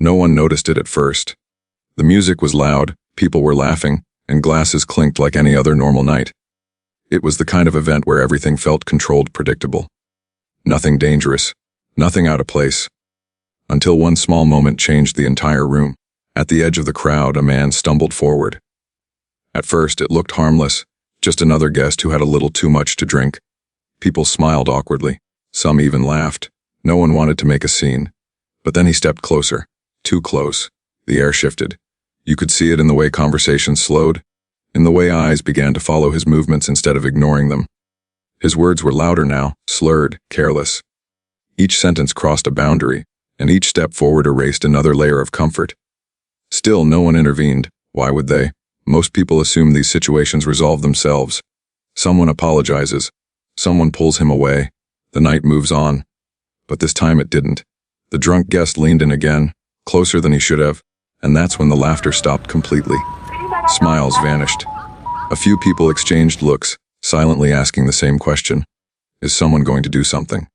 No one noticed it at first. The music was loud, people were laughing, and glasses clinked like any other normal night. It was the kind of event where everything felt controlled, predictable. Nothing dangerous, nothing out of place. Until one small moment changed the entire room. At the edge of the crowd, a man stumbled forward. At first, it looked harmless, just another guest who had a little too much to drink. People smiled awkwardly. Some even laughed. No one wanted to make a scene. But then he stepped closer. Too close. The air shifted. You could see it in the way conversations slowed, in the way eyes began to follow his movements instead of ignoring them. His words were louder now, slurred, careless. Each sentence crossed a boundary, and each step forward erased another layer of comfort. Still, no one intervened. Why would they? Most people assume these situations resolve themselves. Someone apologizes. Someone pulls him away. The night moves on. But this time it didn't. The drunk guest leaned in again, closer than he should have, and that's when the laughter stopped completely. Smiles vanished. A few people exchanged looks, silently asking the same question. Is someone going to do something?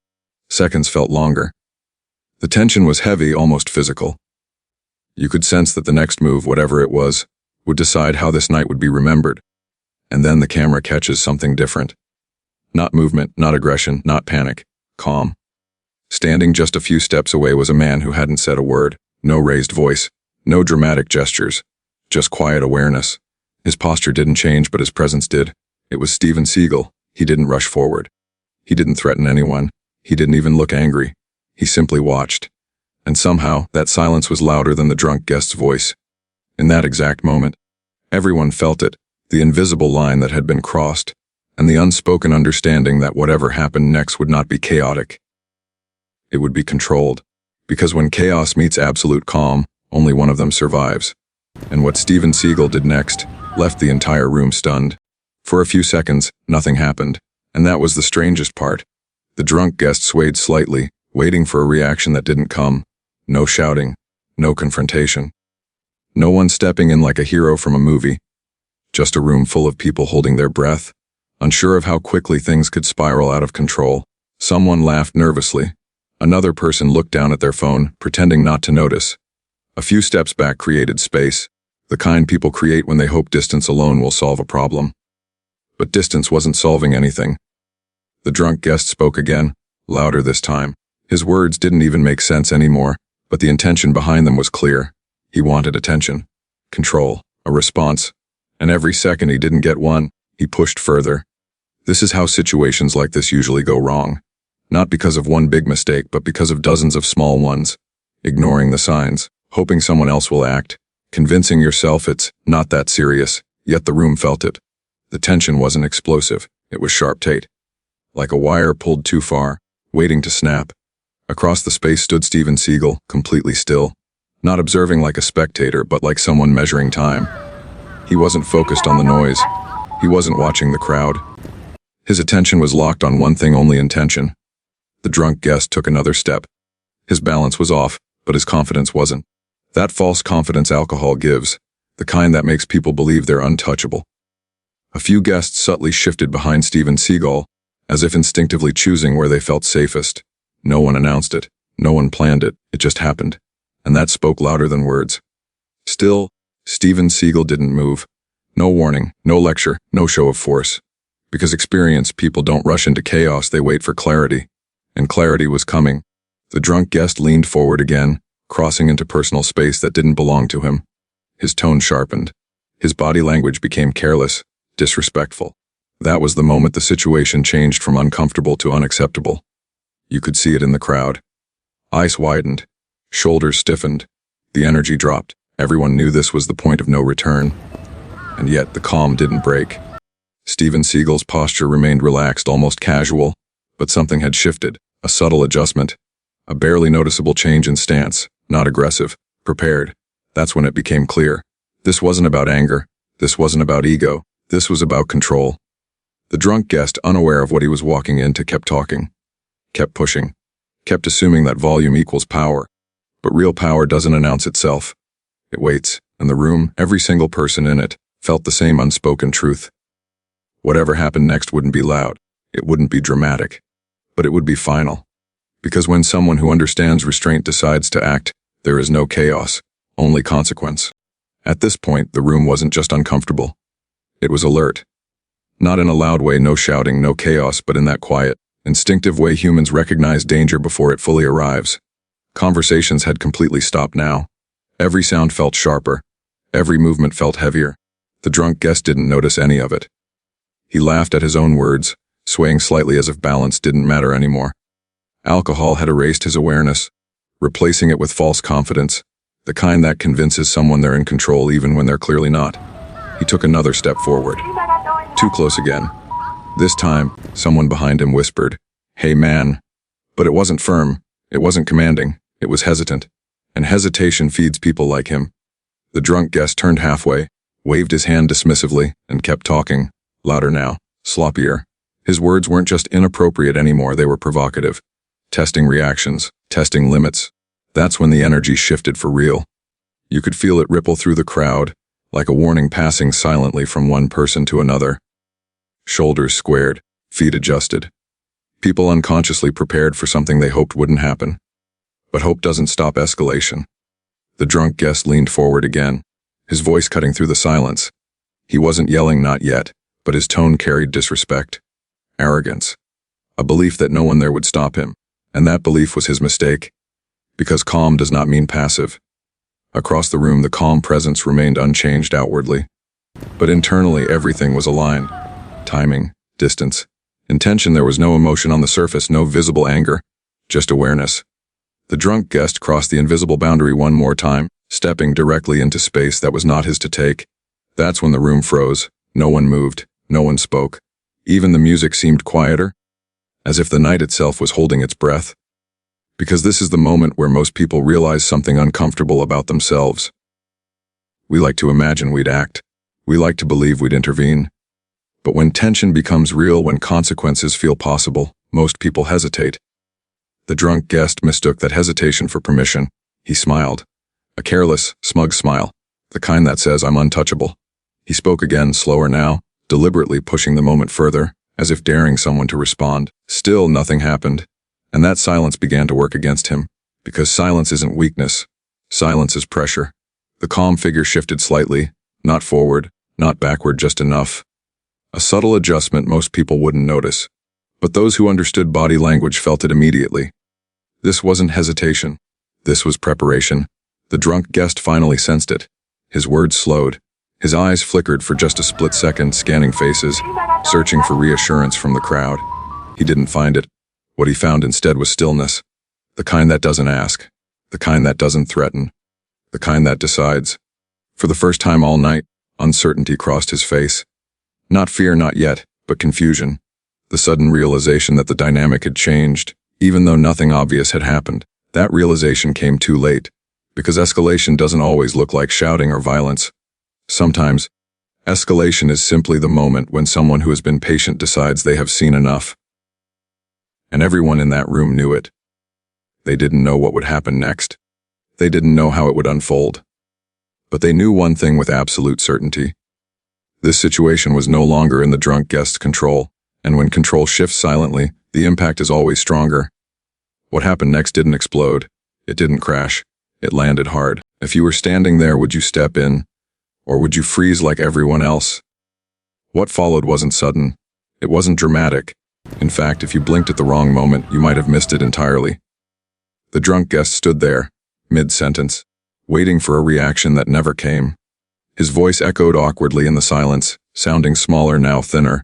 Seconds felt longer. The tension was heavy, almost physical. You could sense that the next move, whatever it was, would decide how this night would be remembered. And then the camera catches something different. Not movement, not aggression, not panic. Calm. Standing just a few steps away was a man who hadn't said a word. No raised voice. No dramatic gestures. Just quiet awareness. His posture didn't change, but his presence did. It was Steven Seagal. He didn't rush forward. He didn't threaten anyone. He didn't even look angry. He simply watched. And somehow, that silence was louder than the drunk guest's voice. In that exact moment, everyone felt it, the invisible line that had been crossed, and the unspoken understanding that whatever happened next would not be chaotic. It would be controlled. Because when chaos meets absolute calm, only one of them survives. And what Steven Seagal did next left the entire room stunned. For a few seconds, nothing happened. And that was the strangest part. The drunk guest swayed slightly, waiting for a reaction that didn't come. No shouting. No confrontation. No one stepping in like a hero from a movie. Just a room full of people holding their breath, unsure of how quickly things could spiral out of control. Someone laughed nervously. Another person looked down at their phone, pretending not to notice. A few steps back created space, the kind people create when they hope distance alone will solve a problem. But distance wasn't solving anything. The drunk guest spoke again, louder this time. His words didn't even make sense anymore, but the intention behind them was clear. He wanted attention, control, a response. And every second he didn't get one, he pushed further. This is how situations like this usually go wrong. Not because of one big mistake, but because of dozens of small ones. Ignoring the signs, hoping someone else will act, convincing yourself it's not that serious, yet the room felt it. The tension wasn't explosive, it was sharp-tight. Like a wire pulled too far, waiting to snap. Across the space stood Steven Seagal, completely still. Not observing like a spectator, but like someone measuring time. He wasn't focused on the noise. He wasn't watching the crowd. His attention was locked on one thing, only intention. The drunk guest took another step. His balance was off, but his confidence wasn't. That false confidence alcohol gives, the kind that makes people believe they're untouchable. A few guests subtly shifted behind Steven Seagal, as if instinctively choosing where they felt safest. No one announced it. No one planned it. It just happened. And that spoke louder than words. Still, Steven Seagal didn't move. No warning, no lecture, no show of force. Because experienced people don't rush into chaos, they wait for clarity. And clarity was coming. The drunk guest leaned forward again, crossing into personal space that didn't belong to him. His tone sharpened. His body language became careless, disrespectful. That was the moment the situation changed from uncomfortable to unacceptable. You could see it in the crowd. Eyes widened. Shoulders stiffened. The energy dropped. Everyone knew this was the point of no return. And yet the calm didn't break. Steven Seagal's posture remained relaxed, almost casual, but something had shifted, a subtle adjustment. A barely noticeable change in stance, not aggressive, prepared. That's when it became clear. This wasn't about anger. This wasn't about ego. This was about control. The drunk guest, unaware of what he was walking into, kept talking. Kept pushing. Kept assuming that volume equals power. But real power doesn't announce itself. It waits, and the room, every single person in it, felt the same unspoken truth. Whatever happened next wouldn't be loud. It wouldn't be dramatic. But it would be final. Because when someone who understands restraint decides to act, There is no chaos, only consequence. At this point, the room wasn't just uncomfortable. It was alert. Not in a loud way, no shouting, no chaos, but in that quiet, instinctive way humans recognize danger before it fully arrives. Conversations had completely stopped now. Every sound felt sharper. Every movement felt heavier. The drunk guest didn't notice any of it. He laughed at his own words, swaying slightly as if balance didn't matter anymore. Alcohol had erased his awareness, replacing it with false confidence, the kind that convinces someone they're in control even when they're clearly not. He took another step forward. Too close again. This time, someone behind him whispered, "Hey man." But it wasn't firm, it wasn't commanding, it was hesitant. And hesitation feeds people like him. The drunk guest turned halfway, waved his hand dismissively, and kept talking, louder now, sloppier. His words weren't just inappropriate anymore, they were provocative. Testing reactions, testing limits. That's when the energy shifted for real. You could feel it ripple through the crowd, like a warning passing silently from one person to another. Shoulders squared, feet adjusted. People unconsciously prepared for something they hoped wouldn't happen. But hope doesn't stop escalation. The drunk guest leaned forward again, his voice cutting through the silence. He wasn't yelling, not yet, but his tone carried disrespect. Arrogance. A belief that no one there would stop him, and that belief was his mistake. Because calm does not mean passive. Across the room, the calm presence remained unchanged outwardly. But internally, everything was aligned. Timing, distance, intention. There was no emotion on the surface, no visible anger, just awareness. The drunk guest crossed the invisible boundary one more time, stepping directly into space that was not his to take. That's when the room froze. No one moved, no one spoke. Even the music seemed quieter, as if the night itself was holding its breath. Because this is the moment where most people realize something uncomfortable about themselves. We like to imagine we'd act. We like to believe we'd intervene. But when tension becomes real, when consequences feel possible, most people hesitate. The drunk guest mistook that hesitation for permission. He smiled. A careless, smug smile, the kind that says, "I'm untouchable." He spoke again, slower now, deliberately pushing the moment further, as if daring someone to respond. Still, nothing happened. And that silence began to work against him, because silence isn't weakness. Silence is pressure. The calm figure shifted slightly, not forward, not backward, just enough. A subtle adjustment most people wouldn't notice, but those who understood body language felt it immediately. This wasn't hesitation. This was preparation. The drunk guest finally sensed it. His words slowed. His eyes flickered for just a split second, scanning faces, searching for reassurance from the crowd. He didn't find it. What he found instead was stillness. The kind that doesn't ask. The kind that doesn't threaten. The kind that decides. For the first time all night, uncertainty crossed his face. Not fear, not yet, but confusion. The sudden realization that the dynamic had changed, even though nothing obvious had happened. That realization came too late, because escalation doesn't always look like shouting or violence. Sometimes, escalation is simply the moment when someone who has been patient decides they have seen enough. And everyone in that room knew it. They didn't know what would happen next. They didn't know how it would unfold. But they knew one thing with absolute certainty. This situation was no longer in the drunk guest's control, and when control shifts silently, the impact is always stronger. What happened next didn't explode. It didn't crash. It landed hard. If you were standing there, would you step in? Or would you freeze like everyone else? What followed wasn't sudden. It wasn't dramatic. In fact, if you blinked at the wrong moment, you might have missed it entirely. The drunk guest stood there, mid-sentence, waiting for a reaction that never came. His voice echoed awkwardly in the silence, sounding smaller, now thinner,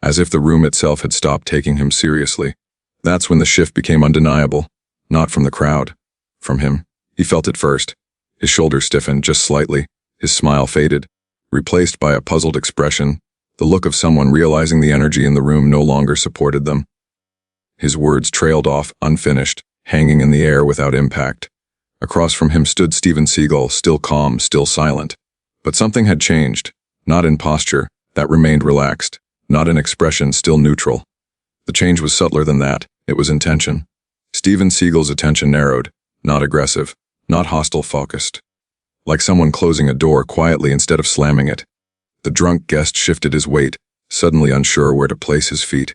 as if the room itself had stopped taking him seriously. That's when the shift became undeniable, not from the crowd, from him. He felt it first. His shoulders stiffened just slightly, his smile faded, replaced by a puzzled expression, the look of someone realizing the energy in the room no longer supported them. His words trailed off, unfinished, hanging in the air without impact. Across from him stood Steven Seagal, still calm, still silent. But something had changed, not in posture, that remained relaxed, not in expression, still neutral. The change was subtler than that, it was intention. Steven Seagal's attention narrowed, not aggressive, not hostile, focused. Like someone closing a door quietly instead of slamming it. The drunk guest shifted his weight, suddenly unsure where to place his feet.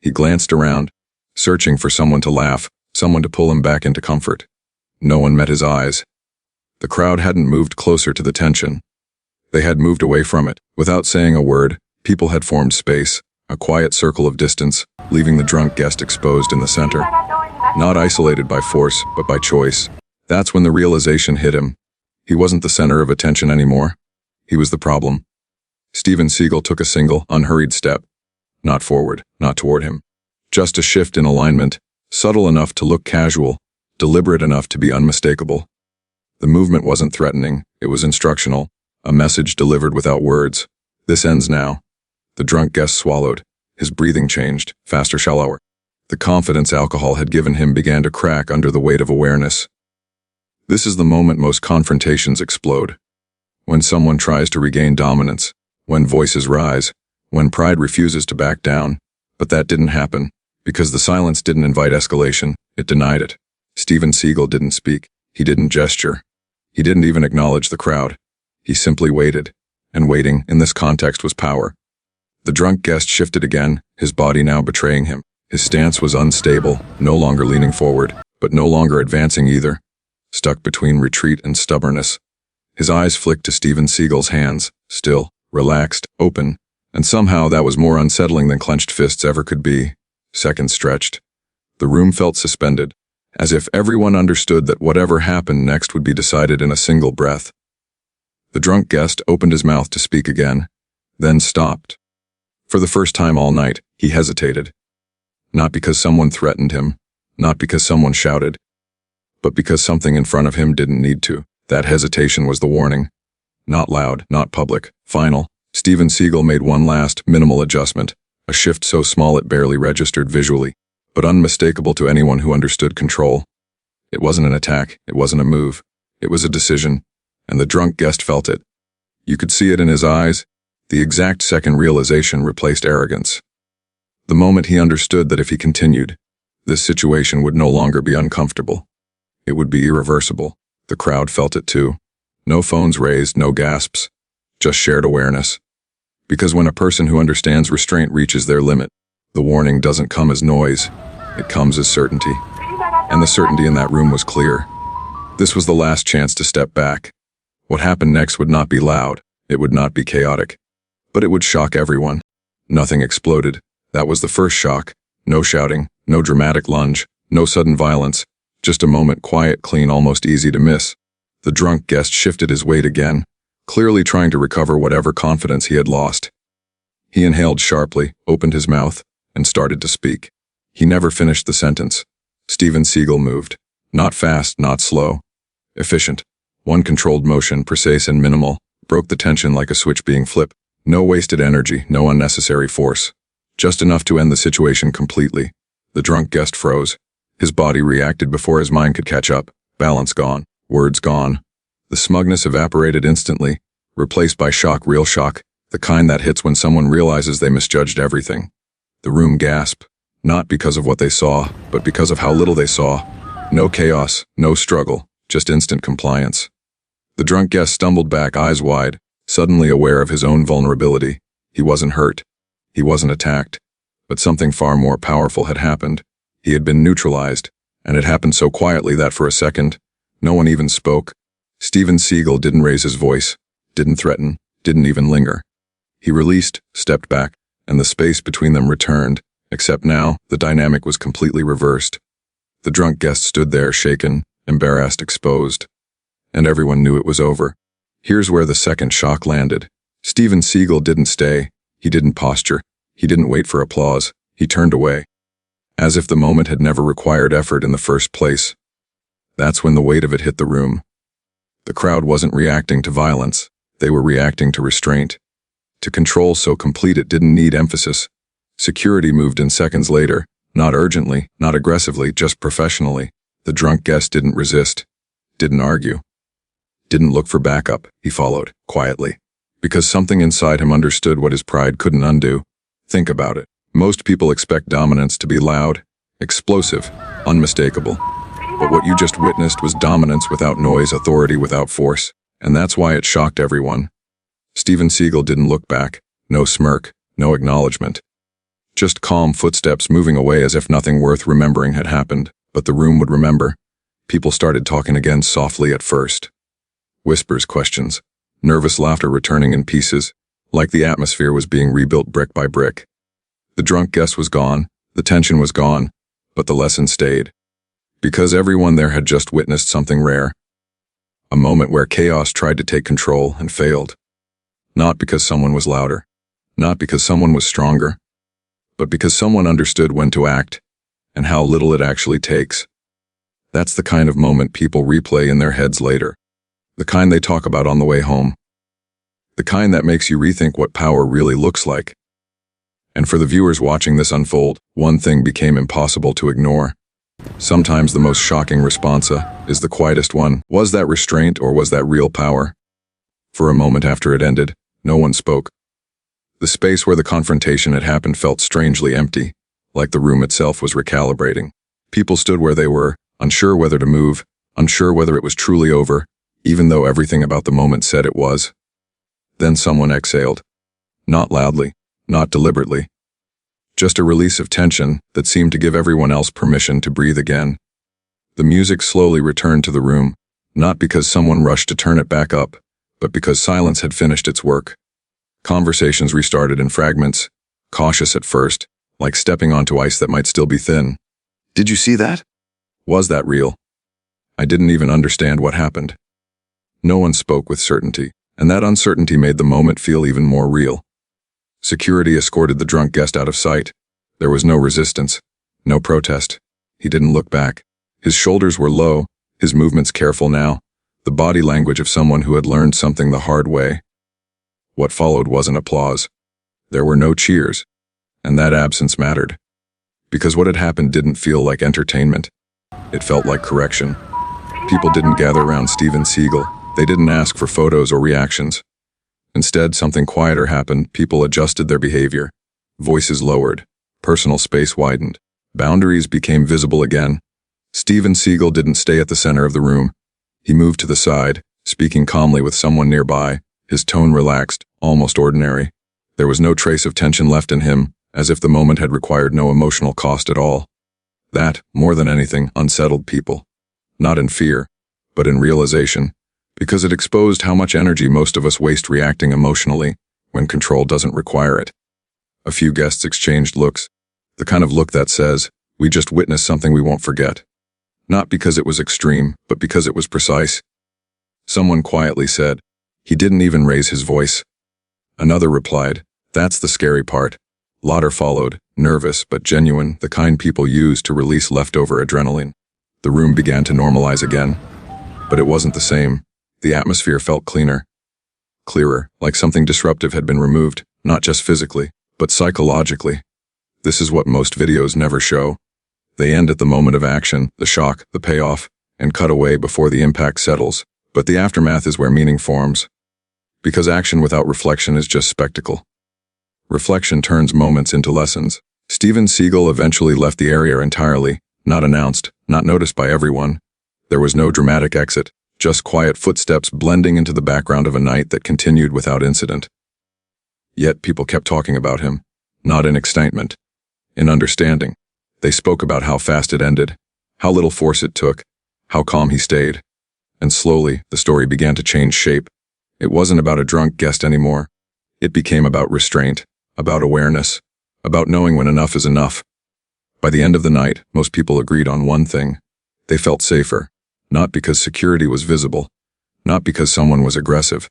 He glanced around, searching for someone to laugh, someone to pull him back into comfort. No one met his eyes. The crowd hadn't moved closer to the tension. They had moved away from it. Without saying a word, people had formed space, a quiet circle of distance, leaving the drunk guest exposed in the center. Not isolated by force, but by choice. That's when the realization hit him. He wasn't the center of attention anymore. He was the problem. Steven Seagal took a single, unhurried step. Not forward, not toward him. Just a shift in alignment, subtle enough to look casual, deliberate enough to be unmistakable. The movement wasn't threatening, it was instructional, a message delivered without words. This ends now. The drunk guest swallowed. His breathing changed, faster, shallower. The confidence alcohol had given him began to crack under the weight of awareness. This is the moment most confrontations explode. When someone tries to regain dominance, when voices rise, when pride refuses to back down. But that didn't happen, because the silence didn't invite escalation, it denied it. Steven Seagal didn't speak, he didn't gesture. He didn't even acknowledge the crowd. He simply waited, and waiting, in this context, was power. The drunk guest shifted again, his body now betraying him. His stance was unstable, no longer leaning forward, but no longer advancing either. Stuck between retreat and stubbornness. His eyes flicked to Steven Seagal's hands, still, relaxed, open, and somehow that was more unsettling than clenched fists ever could be. Seconds stretched. The room felt suspended, as if everyone understood that whatever happened next would be decided in a single breath. The drunk guest opened his mouth to speak again, then stopped. For the first time all night, he hesitated. Not because someone threatened him, not because someone shouted, but because something in front of him didn't need to. That hesitation was the warning. Not loud, not public, final. Steven Seagal made one last, minimal adjustment, a shift so small it barely registered visually, but unmistakable to anyone who understood control. It wasn't an attack, it wasn't a move, it was a decision, and the drunk guest felt it. You could see it in his eyes. The exact second realization replaced arrogance. The moment he understood that if he continued, this situation would no longer be uncomfortable. It would be irreversible. The crowd felt it too. No phones raised, no gasps, just shared awareness. Because when a person who understands restraint reaches their limit, the warning doesn't come as noise, it comes as certainty. And the certainty in that room was clear. This was the last chance to step back. What happened next would not be loud, it would not be chaotic, but it would shock everyone. Nothing exploded. That was the first shock. No shouting, no dramatic lunge, no sudden violence, just a moment quiet, clean, almost easy to miss. The drunk guest shifted his weight again, clearly trying to recover whatever confidence he had lost. He inhaled sharply, opened his mouth, and started to speak. He never finished the sentence. Steven Seagal moved. Not fast, not slow. Efficient. One controlled motion, precise and minimal, broke the tension like a switch being flipped. No wasted energy, no unnecessary force. Just enough to end the situation completely. The drunk guest froze. His body reacted before his mind could catch up. Balance gone. Words gone. The smugness evaporated instantly, replaced by shock, real shock, the kind that hits when someone realizes they misjudged everything. The room gasped, not because of what they saw, but because of how little they saw. No chaos, no struggle, just instant compliance. The drunk guest stumbled back, eyes wide, suddenly aware of his own vulnerability. He wasn't hurt. He wasn't attacked. But something far more powerful had happened. He had been neutralized, and it happened so quietly that for a second, no one even spoke. Steven Seagal didn't raise his voice, didn't threaten, didn't even linger. He released, stepped back, and the space between them returned, except now, the dynamic was completely reversed. The drunk guest stood there, shaken, embarrassed, exposed. And everyone knew it was over. Here's where the second shock landed. Steven Seagal didn't stay. He didn't posture. He didn't wait for applause. He turned away. As if the moment had never required effort in the first place. That's when the weight of it hit the room. The crowd wasn't reacting to violence. They were reacting to restraint. To control so complete it didn't need emphasis. Security moved in seconds later, not urgently, not aggressively, just professionally. The drunk guest didn't resist. Didn't argue. Didn't look for backup. He followed, quietly. Because something inside him understood what his pride couldn't undo. Think about it. Most people expect dominance to be loud, explosive, unmistakable. But what you just witnessed was dominance without noise, authority without force, and that's why it shocked everyone. Steven Seagal didn't look back, no smirk, no acknowledgement. Just calm footsteps moving away as if nothing worth remembering had happened, but the room would remember. People started talking again softly at first. Whispers, questions, nervous laughter returning in pieces, like the atmosphere was being rebuilt brick by brick. The drunk guest was gone, the tension was gone, but the lesson stayed. Because everyone there had just witnessed something rare. A moment where chaos tried to take control and failed. Not because someone was louder, not because someone was stronger, but because someone understood when to act and how little it actually takes. That's the kind of moment people replay in their heads later. The kind they talk about on the way home. The kind that makes you rethink what power really looks like. And for the viewers watching this unfold, one thing became impossible to ignore. Sometimes the most shocking response is the quietest one. Was that restraint or was that real power? For a moment after it ended, no one spoke. The space where the confrontation had happened felt strangely empty, like the room itself was recalibrating. People stood where they were, unsure whether to move, unsure whether it was truly over, even though everything about the moment said it was. Then someone exhaled. Not loudly, not deliberately. Just a release of tension that seemed to give everyone else permission to breathe again. The music slowly returned to the room, not because someone rushed to turn it back up, but because silence had finished its work. Conversations restarted in fragments, cautious at first, like stepping onto ice that might still be thin. Did you see that? Was that real? I didn't even understand what happened. No one spoke with certainty, and that uncertainty made the moment feel even more real. Security escorted the drunk guest out of sight. There was no resistance, no protest. He didn't look back. His shoulders were low, his movements careful now, the body language of someone who had learned something the hard way. What followed wasn't applause. There were no cheers, and that absence mattered. Because what had happened didn't feel like entertainment. It felt like correction. People didn't gather around Steven Seagal. They didn't ask for photos or reactions. Instead, something quieter happened. People adjusted their behavior. Voices lowered. Personal space widened. Boundaries became visible again. Steven Seagal didn't stay at the center of the room. He moved to the side, speaking calmly with someone nearby, his tone relaxed, almost ordinary. There was no trace of tension left in him, as if the moment had required no emotional cost at all. That, more than anything, unsettled people. Not in fear, but in realization, because it exposed how much energy most of us waste reacting emotionally when control doesn't require it. A few guests exchanged looks, the kind of look that says, we just witnessed something we won't forget. Not because it was extreme, but because it was precise. Someone quietly said, he didn't even raise his voice. Another replied, that's the scary part. Laughter followed, nervous but genuine, the kind people use to release leftover adrenaline. The room began to normalize again. But it wasn't the same. The atmosphere felt cleaner. Clearer, like something disruptive had been removed, not just physically, but psychologically. This is what most videos never show. They end at the moment of action, the shock, the payoff, and cut away before the impact settles. But the aftermath is where meaning forms. Because action without reflection is just spectacle. Reflection turns moments into lessons. Steven Seagal eventually left the area entirely, not announced, not noticed by everyone. There was no dramatic exit, just quiet footsteps blending into the background of a night that continued without incident. Yet people kept talking about him, not in excitement, in understanding. They spoke about how fast it ended, how little force it took, how calm he stayed. And slowly, the story began to change shape. It wasn't about a drunk guest anymore. It became about restraint, about awareness, about knowing when enough is enough. By the end of the night, most people agreed on one thing. They felt safer, not because security was visible, not because someone was aggressive,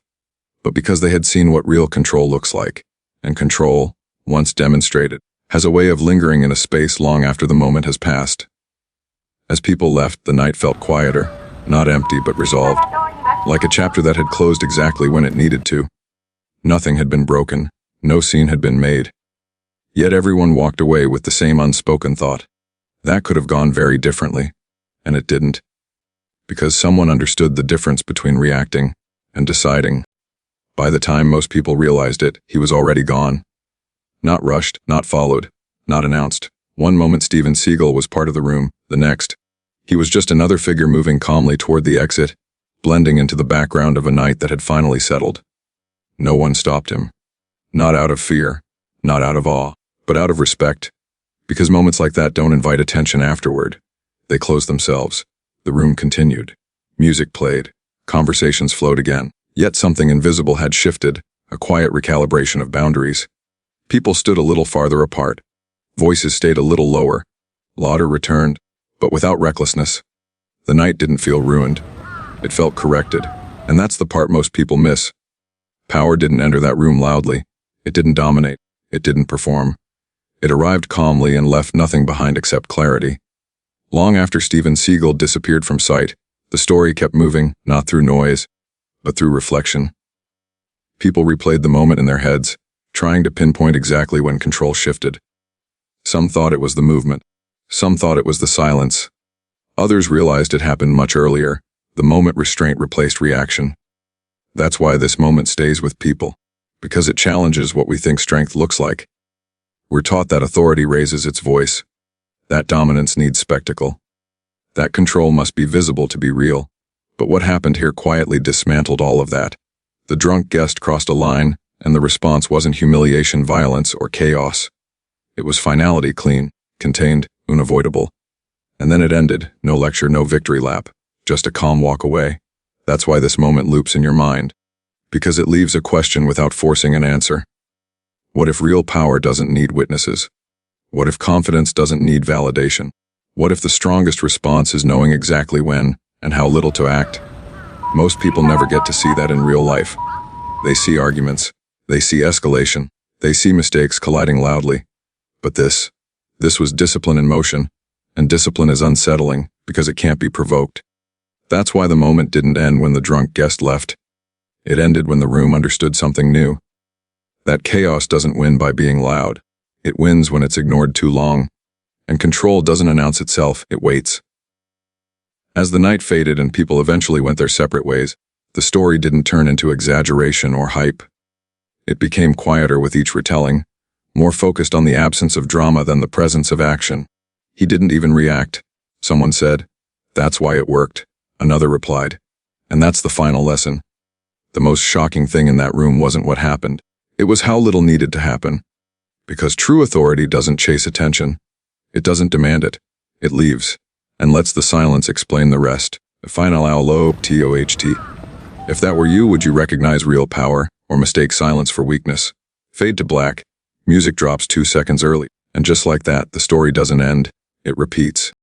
but because they had seen what real control looks like. And control, once demonstrated, has a way of lingering in a space long after the moment has passed. As people left, the night felt quieter, not empty but resolved, like a chapter that had closed exactly when it needed to. Nothing had been broken, no scene had been made. Yet everyone walked away with the same unspoken thought. That could have gone very differently, and it didn't. Because someone understood the difference between reacting and deciding. By the time most people realized it, he was already gone. Not rushed, not followed, not announced. One moment Steven Seagal was part of the room, the next, he was just another figure moving calmly toward the exit, blending into the background of a night that had finally settled. No one stopped him. Not out of fear, not out of awe, but out of respect. Because moments like that don't invite attention afterward. They close themselves, The room continued. Music played. Conversations flowed again. Yet something invisible had shifted, a quiet recalibration of boundaries. People stood a little farther apart. Voices stayed a little lower. Laughter returned, but without recklessness. The night didn't feel ruined. It felt corrected, and that's the part most people miss. Power didn't enter that room loudly. It didn't dominate. It didn't perform. It arrived calmly and left nothing behind except clarity. Long after Steven Seagal disappeared from sight, the story kept moving, not through noise, but through reflection. People replayed the moment in their heads, trying to pinpoint exactly when control shifted. Some thought it was the movement. Some thought it was the silence. Others realized it happened much earlier, the moment restraint replaced reaction. That's why this moment stays with people, because it challenges what we think strength looks like. We're taught that authority raises its voice, that dominance needs spectacle, that control must be visible to be real. But what happened here quietly dismantled all of that. The drunk guest crossed a line, and the response wasn't humiliation, violence, or chaos. It was finality, clean, contained, unavoidable. And then it ended, no lecture, no victory lap, just a calm walk away. That's why this moment loops in your mind, because it leaves a question without forcing an answer. What if real power doesn't need witnesses? What if confidence doesn't need validation? What if the strongest response is knowing exactly when and how little to act? Most people never get to see that in real life. They see arguments, they see escalation, they see mistakes colliding loudly. But this was discipline in motion, and discipline is unsettling because it can't be provoked. That's why the moment didn't end when the drunk guest left. It ended when the room understood something new. That chaos doesn't win by being loud. It wins when it's ignored too long. And control doesn't announce itself, it waits. As the night faded and people eventually went their separate ways, the story didn't turn into exaggeration or hype. It became quieter with each retelling, more focused on the absence of drama than the presence of action. He didn't even react. Someone said, "That's why it worked." Another replied, "And that's the final lesson." The most shocking thing in that room wasn't what happened. It was how little needed to happen. Because true authority doesn't chase attention. It doesn't demand it. It leaves, and lets the silence explain the rest. Final TOHT. If that were you, would you recognize real power, or mistake silence for weakness? Fade to black. Music drops 2 seconds early. And just like that, the story doesn't end. It repeats.